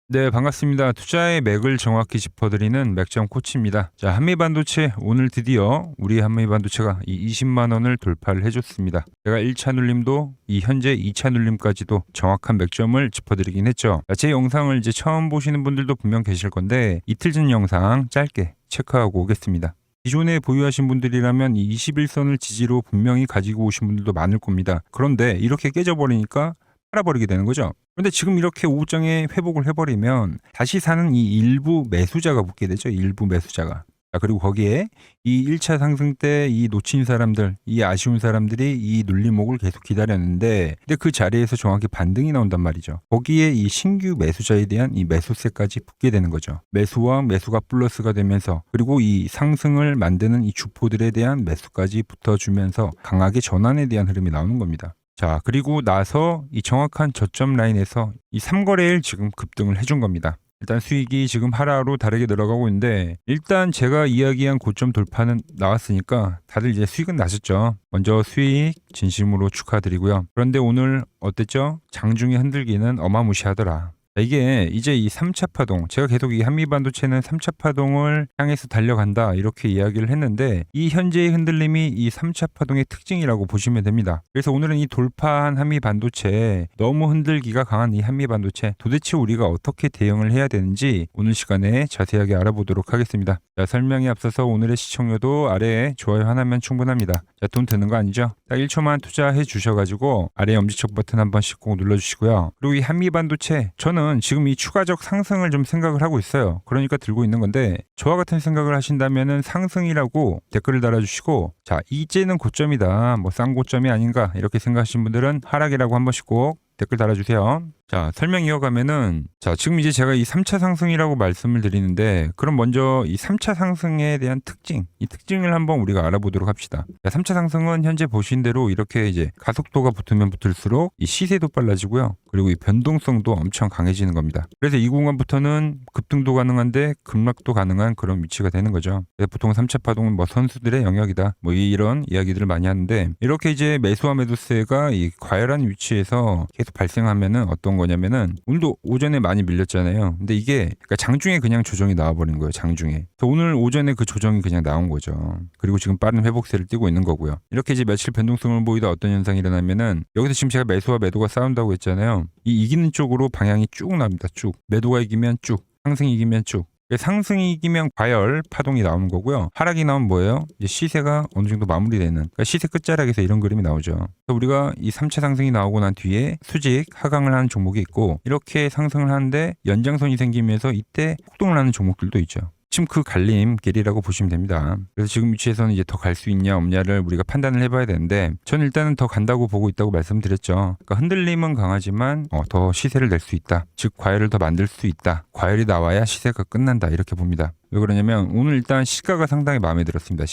네, 반갑습니다. 투자의 맥을 정확히 짚어드리는 맥점 코치입니다. 자, 한미반도체 오늘 드디어 우리 한미반도체가 이 20만 원을 돌파를 해줬습니다. 제가 1차 눌림도 이 현재 2차 눌림까지도 정확한 맥점을 짚어드리긴 했죠. 자, 제 영상을 이제 처음 보시는 분들도 분명 계실 건데 이틀 전 영상 짧게 체크하고 오겠습니다. 기존에 보유하신 분들이라면 이 21선을 지지로 분명히 가지고 오신 분들도 많을 겁니다. 그런데 이렇게 깨져버리니까 팔아버리게 되는 거죠. 그런데 지금 이렇게 오후장에 회복을 해버리면 다시 사는 이 일부 매수자가 붙게 되죠. 일부 매수자가. 그리고 거기에 이 1차 상승 때 이 놓친 사람들, 이 아쉬운 사람들이 이 눌림목을 계속 기다렸는데 근데 그 자리에서 정확히 반등이 나온단 말이죠. 거기에 이 신규 매수자에 대한 이 매수세까지 붙게 되는 거죠. 매수와 매수가 플러스가 되면서 그리고 이 상승을 만드는 이 주포들에 대한 매수까지 붙어주면서 강하게 전환에 대한 흐름이 나오는 겁니다. 자, 그리고 나서 이 정확한 저점 라인에서 이 3거래일 지금 급등을 해준 겁니다. 일단 수익이 지금 하루하루 다르게 늘어가고 있는데 일단 제가 이야기한 고점 돌파는 나왔으니까 다들 이제 수익은 나셨죠. 먼저 수익 진심으로 축하드리고요. 그런데 오늘 어땠죠? 장중에 흔들기는 어마무시하더라. 이게 이제 이 3차 파동, 제가 계속 이 한미반도체는 3차 파동을 향해서 달려간다 이렇게 이야기를 했는데 이 현재의 흔들림이 이 3차 파동의 특징이라고 보시면 됩니다. 그래서 오늘은 이 돌파한 한미반도체, 너무 흔들기가 강한 이 한미반도체 도대체 우리가 어떻게 대응을 해야 되는지 오늘 시간에 자세하게 알아보도록 하겠습니다. 자, 설명에 앞서서 오늘의 시청료도 아래에 좋아요 하나면 충분합니다. 자, 돈 드는 거 아니죠? 딱 1초만 투자해 주셔가지고 아래 엄지척 버튼 한 번씩 꼭 눌러주시고요. 그리고 이 한미반도체 저는 지금 이 추가적 상승을 좀 생각을 하고 있어요. 그러니까 들고 있는 건데 저와 같은 생각을 하신다면은 상승이라고 댓글을 달아주시고 자, 이제는 고점이다, 뭐 싼 고점이 아닌가 이렇게 생각하시는 분들은 하락이라고 한 번씩 꼭 댓글 달아주세요. 자, 설명 이어가면은 자, 지금 이제 제가 이 3차 상승이라고 말씀을 드리는데 그럼 먼저 이 3차 상승에 대한 특징, 이 특징을 한번 우리가 알아보도록 합시다. 자, 3차 상승은 현재 보신 대로 이렇게 이제 가속도가 붙으면 붙을수록 이 시세도 빨라지고요. 그리고 이 변동성도 엄청 강해지는 겁니다. 그래서 이 공간부터는 급등도 가능한데 급락도 가능한 그런 위치가 되는 거죠. 그래서 보통 3차 파동은 뭐 선수들의 영역이다, 뭐 이런 이야기들을 많이 하는데 이렇게 이제 매수와 매도세가 이 과열한 위치에서 계속 발생하면은 어떤 거냐면은 오늘도 오전에 많이 밀렸잖아요. 근데 이게 그러니까 장중에 그냥 조정이 나와버린 거예요. 장중에. 그래서 오늘 오전에 그 조정이 그냥 나온 거죠. 그리고 지금 빠른 회복세를 띄고 있는 거고요. 이렇게 이제 며칠 변동성을 보이다 어떤 현상이 일어나면은 여기서 지금 제가 매수와 매도가 싸운다고 했잖아요. 이 이기는 쪽으로 방향이 쭉 납니다. 쭉. 매도가 이기면 쭉. 상승이 이기면 쭉. 상승이 이기면 과열 파동이 나오는 거고요. 하락이 나오면 뭐예요? 이제 시세가 어느 정도 마무리되는, 그러니까 시세 끝자락에서 이런 그림이 나오죠. 그래서 우리가 이 3차 상승이 나오고 난 뒤에 수직 하강을 하는 종목이 있고 이렇게 상승을 하는데 연장선이 생기면서 이때 폭등을 하는 종목들도 있죠. 지금 그 갈림길이라고 보시면 됩니다. 그래서 지금 위치에서는 이제 더 갈 수 있냐 없냐를 우리가 판단을 해봐야 되는데 저는 일단은 더 간다고 보고 있다고 말씀드렸죠. 그러니까 흔들림은 강하지만 더 시세를 낼 수 있다. 즉 과열을 더 만들 수 있다. 과열이 나와야 시세가 끝난다 이렇게 봅니다. 왜 그러냐면 오늘 일단 시가가 상당히 마음에 들었습니다.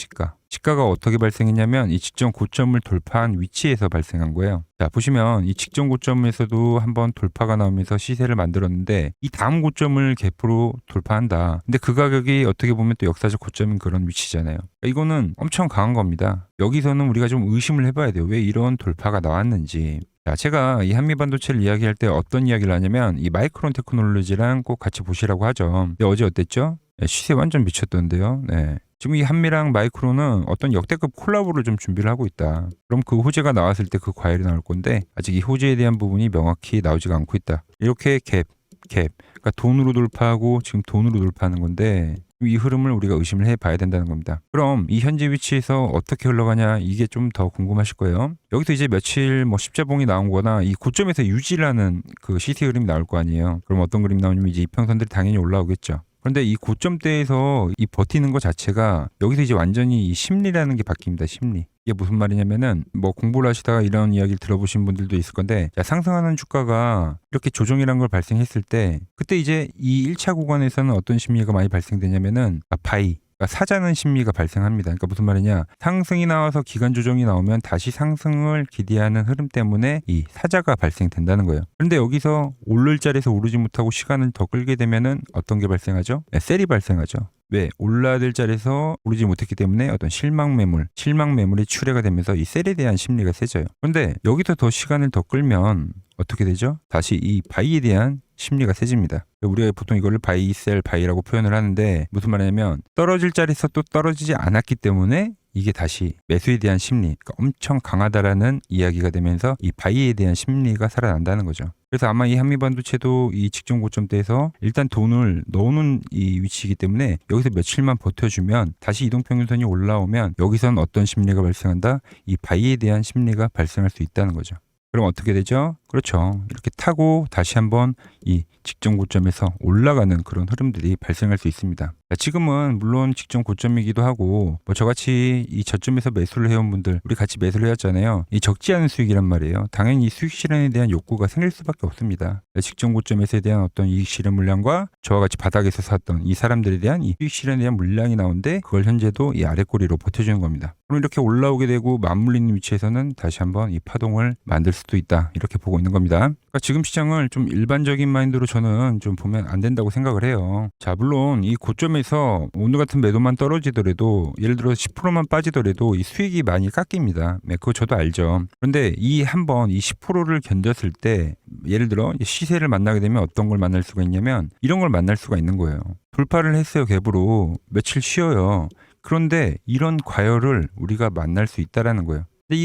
시가가 어떻게 발생했냐면 이 직전 고점을 돌파한 위치에서 발생한 거예요. 자, 보시면 이 직전 고점에서도 한번 돌파가 나오면서 시세를 만들었는데 이 다음 고점을 갭으로 돌파한다. 근데 그 가격이 어떻게 보면 또 역사적 고점인 그런 위치잖아요. 그러니까 이거는 엄청 강한 겁니다. 여기서는 우리가 좀 의심을 해봐야 돼요. 왜 이런 돌파가 나왔는지. 자, 제가 이 한미반도체를 이야기할 때 어떤 이야기를 하냐면 이 마이크론 테크놀로지랑 꼭 같이 보시라고 하죠. 근데 어제 어땠죠? 시세 완전 미쳤던데요. 네. 지금 이 한미랑 마이크론은 어떤 역대급 콜라보를 좀 준비를 하고 있다. 그럼 그 호재가 나왔을 때 그 과열이 나올 건데 아직 이 호재에 대한 부분이 명확히 나오지가 않고 있다. 이렇게 갭. 그러니까 돈으로 돌파하고 지금 돈으로 돌파하는 건데 이 흐름을 우리가 의심을 해봐야 된다는 겁니다. 그럼 이 현재 위치에서 어떻게 흘러가냐 이게 좀 더 궁금하실 거예요. 여기서 이제 며칠 뭐 십자봉이 나온 거나 이 고점에서 유지를 하는 그 시세 흐름이 나올 거 아니에요. 그럼 어떤 그림이 나오냐면 이제 이평선들이 당연히 올라오겠죠. 그런데 이 고점대에서 이 버티는 것 자체가 여기서 이제 완전히 이 심리라는 게 바뀝니다. 심리. 이게 무슨 말이냐면은 뭐 공부를 하시다가 이런 이야기를 들어보신 분들도 있을 건데 자, 상승하는 주가가 이렇게 조정이란 걸 발생했을 때 그때 이제 이 1차 구간에서는 어떤 심리가 많이 발생되냐면은 바이 사자는 심리가 발생합니다. 그러니까 무슨 말이냐, 상승이 나와서 기간 조정이 나오면 다시 상승을 기대하는 흐름 때문에 이 사자가 발생된다는 거예요. 그런데 여기서 오를 자리에서 오르지 못하고 시간을 더 끌게 되면은 어떤 게 발생하죠? 셀이 발생하죠. 왜? 올라야 될 자리에서 오르지 못했기 때문에 어떤 실망 매물이 출회가 되면서 이 셀에 대한 심리가 세져요. 그런데 여기서 더 시간을 더 끌면 어떻게 되죠? 다시 이 바이에 대한 심리가 세집니다. 우리가 보통 이거를 바이 셀 바이라고 표현을 하는데 무슨 말이냐면 떨어질 자리에서 또 떨어지지 않았기 때문에 이게 다시 매수에 대한 심리, 그러니까 엄청 강하다라는 이야기가 되면서 이 바이에 대한 심리가 살아난다는 거죠. 그래서 아마 이 한미반도체도 이 직전 고점대에서 일단 돈을 넣어놓은 이 위치이기 때문에 여기서 며칠만 버텨주면 다시 이동평균선이 올라오면 여기선 어떤 심리가 발생한다? 이 바이에 대한 심리가 발생할 수 있다는 거죠. 그럼 어떻게 되죠? 그렇죠. 이렇게 타고 다시 한번 이 직전 고점에서 올라가는 그런 흐름들이 발생할 수 있습니다. 지금은 물론 직전 고점이기도 하고 뭐 저같이 이 저점에서 매수를 해온 분들 우리 같이 매수를 해왔잖아요. 이 적지 않은 수익이란 말이에요. 당연히 이 수익 실현에 대한 욕구가 생길 수밖에 없습니다. 직전 고점에서에 대한 어떤 이익 실현 물량과 저와 같이 바닥에서 샀던 이 사람들에 대한 이 수익 실현에 대한 물량이 나오는데 그걸 현재도 이 아랫꼬리로 버텨주는 겁니다. 그럼 이렇게 올라오게 되고 맞물리는 위치에서는 다시 한번 이 파동을 만들 수도 있다. 이렇게 보고 있는 겁니다. 그러니까 지금 시장을 좀 일반적인 마인드로 저는 좀 보면 안 된다고 생각을 해요. 자, 물론 이 고점에서 오늘 같은 매도만 떨어지더라도 예를 들어 10%만 빠지더라도 이 수익이 많이 깎입니다. 네, 그거 저도 알죠. 그런데 이 한번 이 10%를 견뎠을 때 예를 들어 시세를 만나게 되면 어떤 걸 만날 수가 있냐면 이런 걸 만날 수가 있는 거예요. 돌파를 했어요. 갭으로 며칠 쉬어요. 그런데 이런 과열을 우리가 만날 수 있다라는 거예요. 근데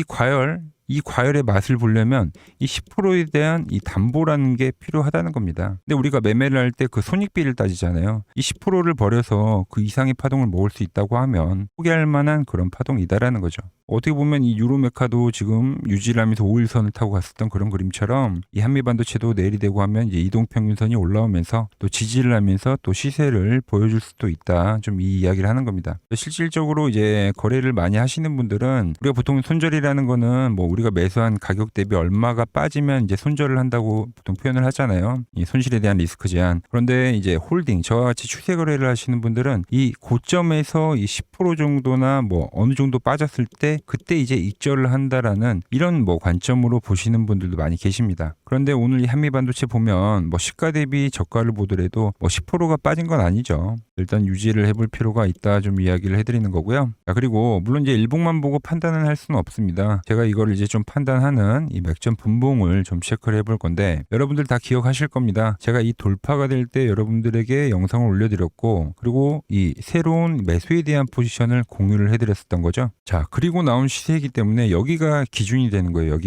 이 과열의 맛을 보려면 이 10%에 대한 이 담보라는 게 필요하다는 겁니다. 근데 우리가 매매를 할 때 그 손익비를 따지잖아요. 이 10%를 버려서 그 이상의 파동을 먹을 수 있다고 하면 포기할 만한 그런 파동이다라는 거죠. 어떻게 보면 이 유로메카도 지금 유지를 하면서 5일선을 타고 갔었던 그런 그림처럼 이 한미반도체도 내일이 되고 하면 이제 이동평균선이 올라오면서 또 지지를 하면서 또 시세를 보여줄 수도 있다. 좀 이 이야기를 하는 겁니다. 실질적으로 이제 거래를 많이 하시는 분들은 우리가 보통 손절이라는 거는 뭐 우리가 매수한 가격 대비 얼마가 빠지면 이제 손절을 한다고 보통 표현을 하잖아요. 이 손실에 대한 리스크 제한. 그런데 이제 홀딩, 저와 같이 추세 거래를 하시는 분들은 이 고점에서 이 10% 정도나 뭐 어느 정도 빠졌을 때 그때 이제 익절을 한다라는 이런 뭐 관점으로 보시는 분들도 많이 계십니다. 그런데 오늘 이 한미반도체 보면 뭐 시가 대비 저가를 보더라도 뭐 10%가 빠진 건 아니죠. 일단 유지를 해볼 필요가 있다 좀 이야기를 해드리는 거고요. 자, 그리고 물론 이제 일봉만 보고 판단을 할 수는 없습니다. 제가 이거를 이제 좀 판단하는 이 맥점 분봉을 좀 체크를 해볼 건데 여러분들 다 기억하실 겁니다. 제가 이 돌파가 될 때 여러분들에게 영상을 올려드렸고 그리고 이 새로운 매수에 대한 포지션을 공유를 해드렸었던 거죠. 자, 그리고 나온 시세이기 때문에 여기가 기준이 되는 거예요.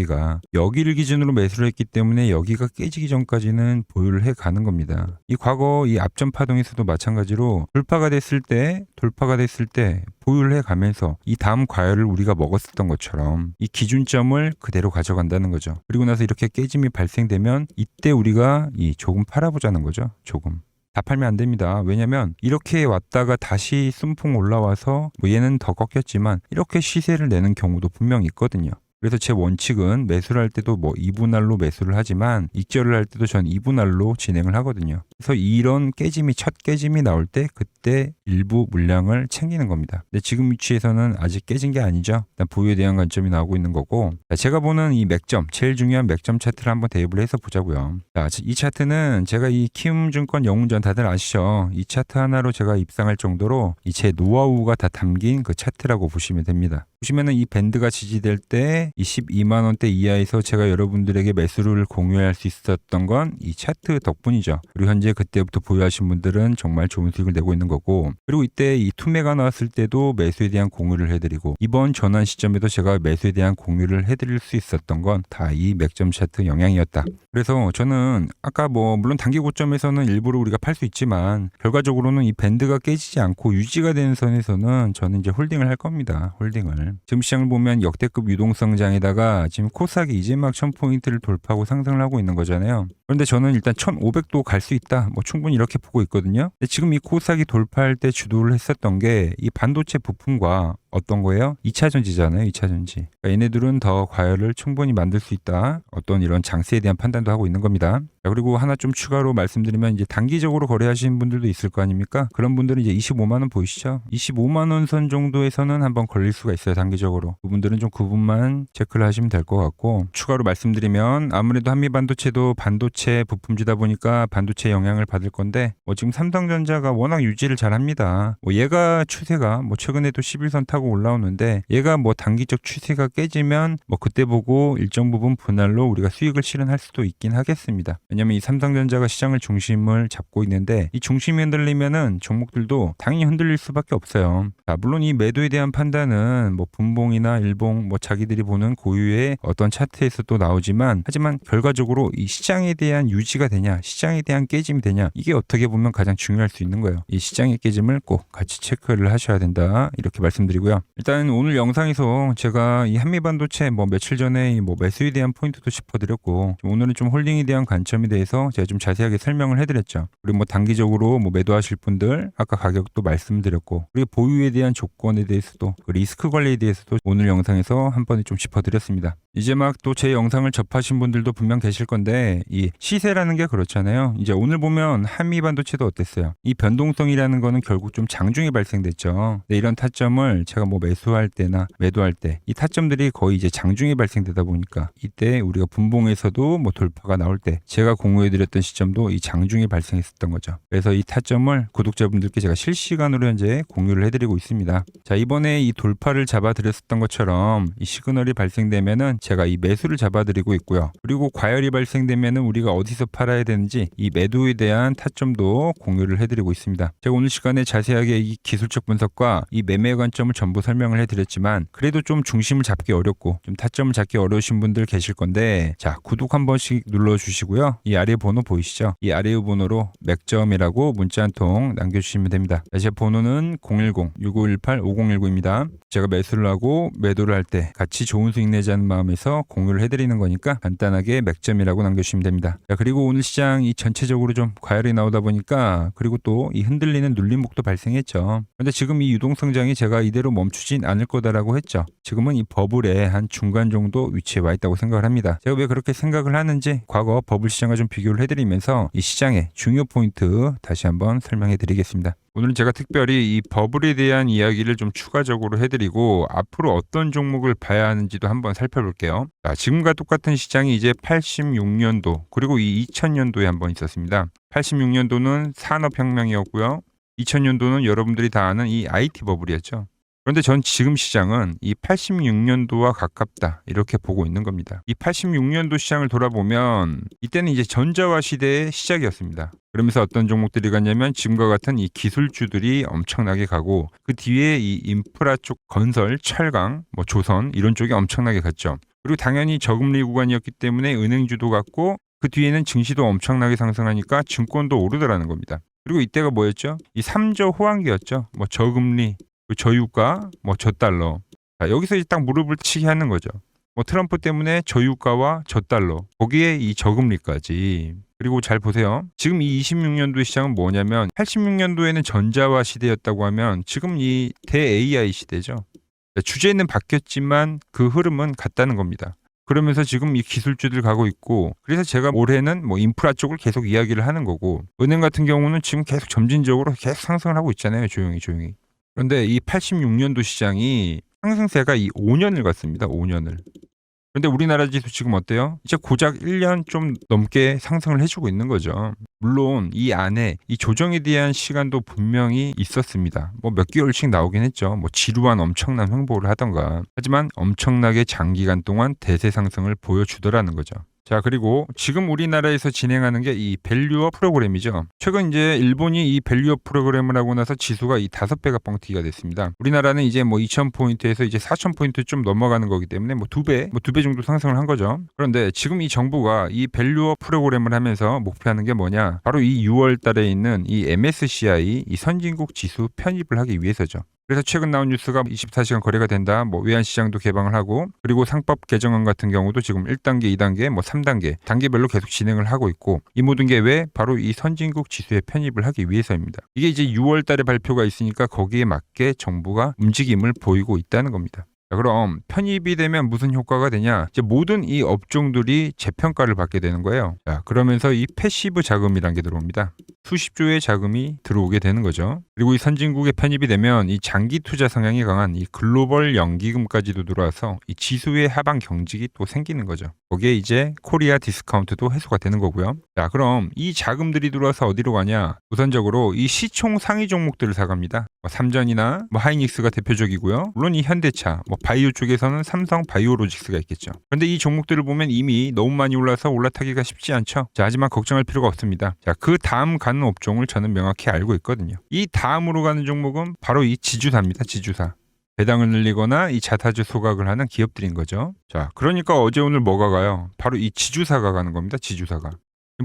여기를 기준으로 매수를 했기 때문에 여기가 깨지기 전까지는 보유를 해 가는 겁니다. 이 과거 이 앞전 파동에서도 마찬가지로 돌파가 됐을 때 보유를 해 가면서 이 다음 과열을 우리가 먹었었던 것처럼 이 기준점을 그대로 가져간다는 거죠. 그리고 나서 이렇게 깨짐이 발생되면 이때 우리가 이 조금 팔아보자는 거죠. 조금. 다 팔면 안 됩니다. 왜냐면 이렇게 왔다가 다시 순풍 올라와서 뭐 얘는 더 꺾였지만 이렇게 시세를 내는 경우도 분명히 있거든요. 그래서 제 원칙은 매수를 할 때도 뭐 2분할로 매수를 하지만 익절을 할 때도 전 2분할로 진행을 하거든요. 그래서 이런 첫 깨짐이 나올 때 그때 일부 물량을 챙기는 겁니다. 근데 지금 위치에서는 아직 깨진 게 아니죠. 일단 보유에 대한 관점이 나오고 있는 거고 제가 보는 이 맥점, 제일 중요한 맥점 차트를 한번 대입을 해서 보자고요. 자, 이 차트는 제가 이 키움증권 영웅전 다들 아시죠? 이 차트 하나로 제가 입상할 정도로 이 제 노하우가 다 담긴 그 차트라고 보시면 됩니다. 보시면은 이 밴드가 지지될 때 이 12만 원대 이하에서 제가 여러분들에게 매수를 공유할 수 있었던 건 이 차트 덕분이죠. 그리고 현재 그때부터 보유하신 분들은 정말 좋은 수익을 내고 있는 거고 그리고 이때 이 투매가 나왔을 때도 매수에 대한 공유를 해드리고 이번 전환 시점에도 제가 매수에 대한 공유를 해드릴 수 있었던 건 다 이 맥점 차트 영향이었다. 그래서 저는 아까 뭐 물론 단기 고점에서는 일부러 우리가 팔 수 있지만 결과적으로는 이 밴드가 깨지지 않고 유지가 되는 선에서는 저는 이제 홀딩을 할 겁니다. 홀딩을. 지금 시장을 보면 역대급 유동성장에다가 지금 코스닥이 이제 막 1000포인트를 돌파하고 상승을 하고 있는 거잖아요. 그런데 저는 일단 1500도 갈 수 있다. 뭐 충분히 이렇게 보고 있거든요. 근데 지금 이 코스닥이 돌파할 때 주도를 했었던 게 이 반도체 부품과 어떤 거예요? 2차 전지잖아요. 2차 전지. 그러니까 얘네들은 더 과열을 충분히 만들 수 있다. 어떤 이런 장세에 대한 판단도 하고 있는 겁니다. 자, 그리고 하나 좀 추가로 말씀드리면 이제 단기적으로 거래하시는 분들도 있을 거 아닙니까? 그런 분들은 이제 25만 원 보이시죠? 25만 원 선 정도에서는 한번 걸릴 수가 있어요. 단기적으로. 그분들은 좀 구분만 체크를 하시면 될 것 같고 추가로 말씀드리면 아무래도 한미반도체도 반도체 부품지다 보니까 반도체 영향을 받을 건데 지금 삼성전자가 워낙 유지를 잘합니다. 얘가 추세가 최근에도 11선 타고 하고 올라오는데 얘가 뭐 단기적 추세가 깨지면 뭐 그때 보고 일정 부분 분할로 우리가 수익을 실현할 수도 있긴 하겠습니다. 왜냐면 이 삼성전자가 시장을 중심을 잡고 있는데 이 중심이 흔들리면은 종목들도 당연히 흔들릴 수밖에 없어요. 자, 물론 이 매도에 대한 판단은 뭐 분봉이나 일봉 뭐 자기들이 보는 고유의 어떤 차트에서도 나오지만 하지만 결과적으로 이 시장에 대한 유지가 되냐 시장에 대한 깨짐이 되냐 이게 어떻게 보면 가장 중요할 수 있는 거예요. 이 시장의 깨짐을 꼭 같이 체크를 하셔야 된다 이렇게 말씀드리고요. 일단 오늘 영상에서 제가 이 한미반도체 뭐 며칠 전에 뭐 매수에 대한 포인트도 짚어드렸고 오늘은 좀 홀딩에 대한 관점에 대해서 제가 좀 자세하게 설명을 해드렸죠. 그리고 뭐 단기적으로 뭐 매도하실 분들 아까 가격도 말씀드렸고 그리고 보유에 대한 조건에 대해서도 그 리스크 관리에 대해서도 오늘 영상에서 한 번에 좀 짚어드렸습니다. 이제 막 또 제 영상을 접하신 분들도 분명 계실 건데 이 시세라는 게 그렇잖아요. 이제 오늘 보면 한미반도체도 어땠어요? 이 변동성이라는 거는 결국 좀 장중에 발생됐죠. 근데 이런 타점을 제가 뭐 매수할 때나 매도할 때 이 타점들이 거의 이제 장중에 발생되다 보니까 이때 우리가 분봉에서도 뭐 돌파가 나올 때 제가 공유해드렸던 시점도 이 장중에 발생했었던 거죠. 그래서 이 타점을 구독자분들께 제가 실시간으로 현재 공유를 해드리고 있습니다. 자, 이번에 이 돌파를 잡아드렸었던 것처럼 이 시그널이 발생되면은 제가 이 매수를 잡아드리고 있고요. 그리고 과열이 발생되면은 우리가 어디서 팔아야 되는지 이 매도에 대한 타점도 공유를 해드리고 있습니다. 제가 오늘 시간에 자세하게 이 기술적 분석과 이 매매 관점을 전부 설명을 해드렸지만 그래도 좀 중심을 잡기 어렵고 좀 타점을 잡기 어려우신 분들 계실 건데 자, 구독 한 번씩 눌러주시고요. 이 아래 번호 보이시죠? 이 아래 번호로 맥점이라고 문자 한 통 남겨주시면 됩니다. 제 번호는 010-6518-5019입니다. 제가 매수를 하고 매도를 할 때 같이 좋은 수익 내자는 마음에서 공유를 해드리는 거니까 간단하게 맥점이라고 남겨주시면 됩니다. 자, 그리고 오늘 시장 이 전체적으로 좀 과열이 나오다 보니까 그리고 또 이 흔들리는 눌림목도 발생했죠. 그런데 지금 이 유동성장이 제가 이대로 멈추진 않을 거다라고 했죠. 지금은 이 버블의 한 중간 정도 위치에 와 있다고 생각을 합니다. 제가 왜 그렇게 생각을 하는지 과거 버블 시장과 좀 비교를 해드리면서 이 시장의 중요 포인트 다시 한번 설명해 드리겠습니다. 오늘은 제가 특별히 이 버블에 대한 이야기를 좀 추가적으로 해드리고 앞으로 어떤 종목을 봐야 하는지도 한번 살펴볼게요. 자, 지금과 똑같은 시장이 이제 86년도 그리고 이 2000년도에 한번 있었습니다. 86년도는 산업혁명이었고요. 2000년도는 여러분들이 다 아는 이 IT 버블이었죠. 그런데 전 지금 시장은 이 86년도와 가깝다 이렇게 보고 있는 겁니다. 이 86년도 시장을 돌아보면 이때는 이제 전자화 시대의 시작이었습니다. 그러면서 어떤 종목들이 갔냐면 지금과 같은 이 기술주들이 엄청나게 가고 그 뒤에 이 인프라 쪽 건설, 철강, 뭐 조선 이런 쪽이 엄청나게 갔죠. 그리고 당연히 저금리 구간이었기 때문에 은행주도 갔고 그 뒤에는 증시도 엄청나게 상승하니까 증권도 오르더라는 겁니다. 그리고 이때가 뭐였죠? 이 3조 호황기였죠. 뭐 저금리, 저유가, 뭐 저달러. 자, 여기서 이제 딱 무릎을 치게 하는 거죠. 뭐 트럼프 때문에 저유가와 저달러, 거기에 이 저금리까지. 그리고 잘 보세요. 지금 이 26년도 시장은 뭐냐면 86년도에는 전자화 시대였다고 하면 지금 이 대-AI 시대죠. 주제는 바뀌었지만 그 흐름은 같다는 겁니다. 그러면서 지금 이 기술주들 가고 있고 그래서 제가 올해는 뭐 인프라 쪽을 계속 이야기를 하는 거고 은행 같은 경우는 지금 계속 점진적으로 계속 상승을 하고 있잖아요. 조용히. 그런데 이 86년도 시장이 상승세가 이 5년을 갔습니다. 5년을. 그런데 우리나라 지수 지금 어때요? 이제 고작 1년 좀 넘게 상승을 해주고 있는 거죠. 물론 이 안에 이 조정에 대한 시간도 분명히 있었습니다. 뭐 몇 개월씩 나오긴 했죠. 뭐 지루한 엄청난 횡보를 하던가. 하지만 엄청나게 장기간 동안 대세 상승을 보여주더라는 거죠. 자, 그리고 지금 우리나라에서 진행하는 게 이 밸류업 프로그램이죠. 최근 이제 일본이 이 밸류업 프로그램을 하고 나서 지수가 이 5배가 뻥튀기가 됐습니다. 우리나라는 이제 뭐 2000포인트에서 이제 4000포인트 좀 넘어가는 거기 때문에 뭐 2배 정도 상승을 한 거죠. 그런데 지금 이 정부가 이 밸류업 프로그램을 하면서 목표하는 게 뭐냐? 바로 이 6월 달에 있는 이 MSCI 이 선진국 지수 편입을 하기 위해서죠. 그래서 최근 나온 뉴스가 24시간 거래가 된다. 뭐 외환시장도 개방을 하고 그리고 상법 개정안 같은 경우도 지금 1단계, 2단계, 뭐 3단계 단계별로 계속 진행을 하고 있고 이 모든 게 왜? 바로 이 선진국 지수에 편입을 하기 위해서입니다. 이게 이제 6월 달에 발표가 있으니까 거기에 맞게 정부가 움직임을 보이고 있다는 겁니다. 자, 그럼 편입이 되면 무슨 효과가 되냐? 이제 모든 이 업종들이 재평가를 받게 되는 거예요. 자, 그러면서 이 패시브 자금이라는 게 들어옵니다. 수십 조의 자금이 들어오게 되는 거죠. 그리고 이 선진국에 편입이 되면 이 장기 투자 성향이 강한 이 글로벌 연기금까지도 들어와서 이 지수의 하방 경직이 또 생기는 거죠. 거기에 이제 코리아 디스카운트도 해소가 되는 거고요. 자, 그럼 이 자금들이 들어와서 어디로 가냐? 우선적으로 이 시총 상위 종목들을 사갑니다. 삼전이나 하이닉스가 대표적이고요. 물론 이 현대차, 바이오 쪽에서는 삼성 바이오로직스가 있겠죠. 그런데 이 종목들을 보면 이미 너무 많이 올라서 올라타기가 쉽지 않죠. 자, 하지만 걱정할 필요가 없습니다. 자, 그 다음 가는 업종을 저는 명확히 알고 있거든요. 이 다음으로 가는 종목은 바로 이 지주사입니다. 지주사. 배당을 늘리거나 이 자타주 소각을 하는 기업들인 거죠. 자, 그러니까 어제 오늘 뭐가 가요? 바로 이 지주사가 가는 겁니다. 지주사가.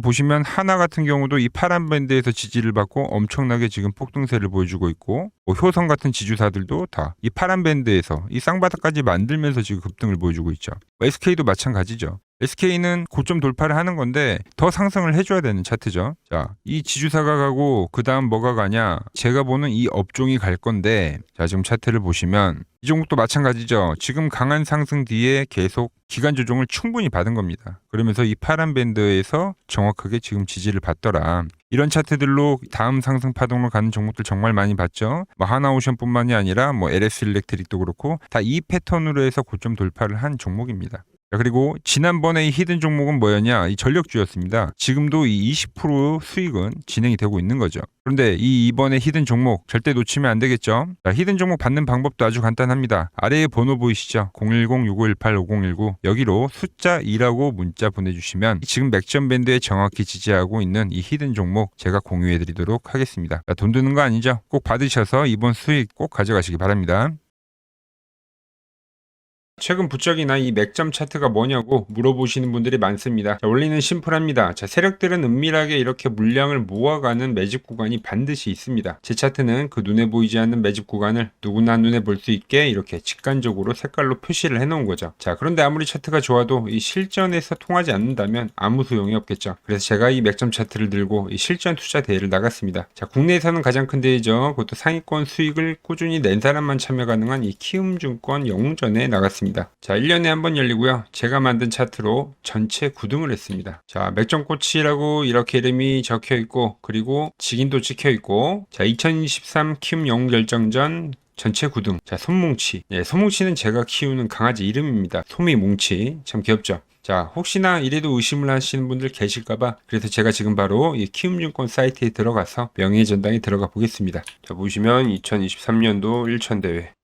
보시면 하나 같은 경우도 이 파란 밴드에서 지지를 받고 엄청나게 지금 폭등세를 보여주고 있고, 효성 같은 지주사들도 다 이 파란 밴드에서 이 쌍바닥까지 만들면서 지금 급등을 보여주고 있죠. SK도 마찬가지죠. SK는 고점 돌파를 하는 건데 더 상승을 해줘야 되는 차트죠. 자, 이 지주사가 가고 그 다음 뭐가 가냐? 제가 보는 이 업종이 갈 건데, 자, 지금 차트를 보시면 이 종목도 마찬가지죠. 지금 강한 상승 뒤에 계속 기간 조정을 충분히 받은 겁니다. 그러면서 이 파란 밴드에서 정확하게 지금 지지를 받더라. 이런 차트들로 다음 상승 파동으로 가는 종목들 정말 많이 봤죠. 하나오션뿐만이 아니라 LS 일렉트릭도 그렇고 다 이 패턴으로 해서 고점 돌파를 한 종목입니다. 그리고 지난번에 이 히든 종목은 뭐였냐? 이 전력주였습니다. 지금도 이 20% 수익은 진행이 되고 있는 거죠. 그런데 이번에 히든 종목 절대 놓치면 안 되겠죠? 자, 히든 종목 받는 방법도 아주 간단합니다. 아래에 번호 보이시죠? 010-6518-5019 여기로 숫자 2라고 문자 보내주시면 지금 맥점 밴드에 정확히 지지하고 있는 이 히든 종목 제가 공유해드리도록 하겠습니다. 자, 돈 드는 거 아니죠? 꼭 받으셔서 이번 수익 꼭 가져가시기 바랍니다. 최근 부쩍이나 이 맥점 차트가 뭐냐고 물어보시는 분들이 많습니다. 자, 원리는 심플합니다. 자, 세력들은 은밀하게 이렇게 물량을 모아가는 매집 구간이 반드시 있습니다. 제 차트는 그 눈에 보이지 않는 매집 구간을 누구나 눈에 볼 수 있게 이렇게 직관적으로 색깔로 표시를 해놓은 거죠. 자, 그런데 아무리 차트가 좋아도 이 실전에서 통하지 않는다면 아무 소용이 없겠죠. 그래서 제가 이 맥점 차트를 들고 이 실전 투자 대회를 나갔습니다. 자, 국내에서는 가장 큰 대회죠. 그것도 상위권 수익을 꾸준히 낸 사람만 참여 가능한 이 키움증권 영웅전에 나갔습니다. 자, 1년에 한 번 열리고요. 제가 만든 차트로 전체 9등을 했습니다. 자, 맥점코치라고 이렇게 이름이 적혀 있고, 그리고 직인도 찍혀 있고, 자, 2023 키움 영웅 결정전 전체 9등. 자, 솜뭉치. 네, 솜뭉치는 제가 키우는 강아지 이름입니다. 솜이뭉치. 참 귀엽죠? 자, 혹시나 이래도 의심을 하시는 분들 계실까봐 그래서 제가 지금 바로 이 키움증권 사이트에 들어가서 명예의 전당에 들어가 보겠습니다. 자, 보시면 2023년도 1천대회.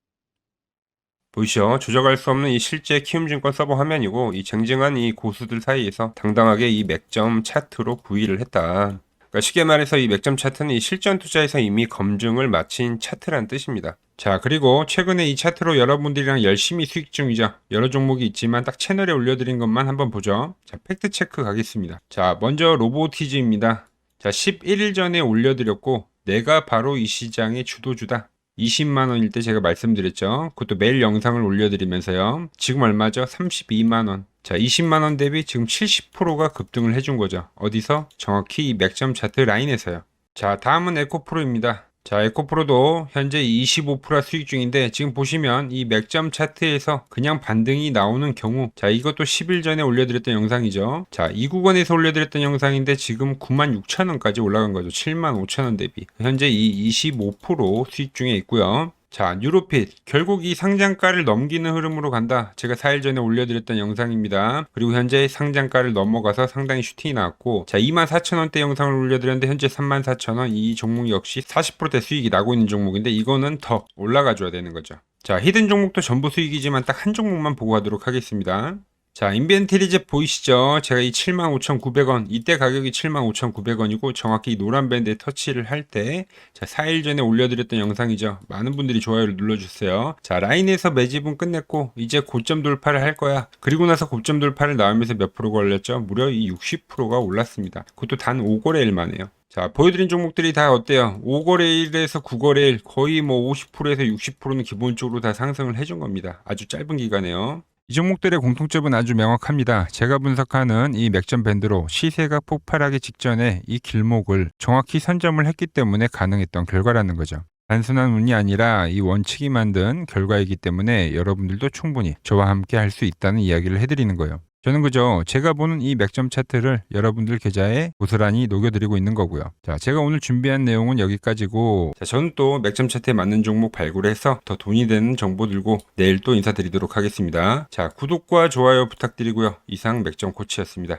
보이시죠? 조작할 수 없는 이 실제 키움증권 서버 화면이고, 이 쟁쟁한 이 고수들 사이에서 당당하게 이 맥점 차트로 구의를 했다. 그러니까 쉽게 말해서 이 맥점 차트는 이 실전 투자에서 이미 검증을 마친 차트란 뜻입니다. 자, 그리고 최근에 이 차트로 여러분들이랑 열심히 수익 중이죠. 여러 종목이 있지만 딱 채널에 올려드린 것만 한번 보죠. 자, 팩트 체크 가겠습니다. 자, 먼저 로보티즈입니다. 자, 11일 전에 올려드렸고, 내가 바로 이 시장의 주도주다. 20만원일 때 제가 말씀드렸죠. 그것도 매일 영상을 올려드리면서요. 지금 얼마죠? 32만원. 자, 20만원 대비 지금 70%가 급등을 해준 거죠. 어디서? 정확히 이 맥점 차트 라인에서요. 자, 다음은 에코프로입니다. 자, 에코프로도 현재 25% 수익 중인데 지금 보시면 이 맥점 차트에서 그냥 반등이 나오는 경우, 자, 이것도 10일 전에 올려드렸던 영상이죠. 자, 이 구간에서 올려드렸던 영상인데 지금 96,000원까지 올라간 거죠. 75,000원 대비. 현재 이 25% 수익 중에 있고요. 자, 뉴로핏 결국 이 상장가를 넘기는 흐름으로 간다. 제가 4일 전에 올려드렸던 영상입니다. 그리고 현재 상장가를 넘어가서 상당히 슈팅이 나왔고, 자, 24,000원대 영상을 올려드렸는데 현재 34,000원. 이 종목 역시 40%대 수익이 나고 있는 종목인데 이거는 더 올라가줘야 되는 거죠. 자, 히든 종목도 전부 수익이지만 딱 한 종목만 보고 가도록 하겠습니다. 자, 인벤트리즈 보이시죠? 제가 이 75,900원, 이때 가격이 75,900원이고 정확히 이 노란 밴드에 터치를 할 때, 자, 4일 전에 올려드렸던 영상이죠. 많은 분들이 좋아요를 눌러주세요. 자, 라인에서 매집은 끝냈고 이제 고점 돌파를 할 거야. 그리고 나서 고점 돌파를 나오면서 몇 프로가 올렸죠? 무려 이 60%가 올랐습니다. 그것도 단 5거래일 만에요. 자, 보여드린 종목들이 다 어때요? 5거래일에서 9거래일 거의 50%에서 60%는 기본적으로 다 상승을 해준 겁니다. 아주 짧은 기간에요. 이 종목들의 공통점은 아주 명확합니다. 제가 분석하는 이 맥점 밴드로 시세가 폭발하기 직전에 이 길목을 정확히 선점을 했기 때문에 가능했던 결과라는 거죠. 단순한 운이 아니라 이 원칙이 만든 결과이기 때문에 여러분들도 충분히 저와 함께 할 수 있다는 이야기를 해드리는 거예요. 저는 그저 제가 보는 이 맥점 차트를 여러분들 계좌에 고스란히 녹여드리고 있는 거고요. 자, 제가 오늘 준비한 내용은 여기까지고, 자, 저는 또 맥점 차트에 맞는 종목 발굴해서 더 돈이 되는 정보 들고 내일 또 인사드리도록 하겠습니다. 자, 구독과 좋아요 부탁드리고요. 이상 맥점 코치였습니다.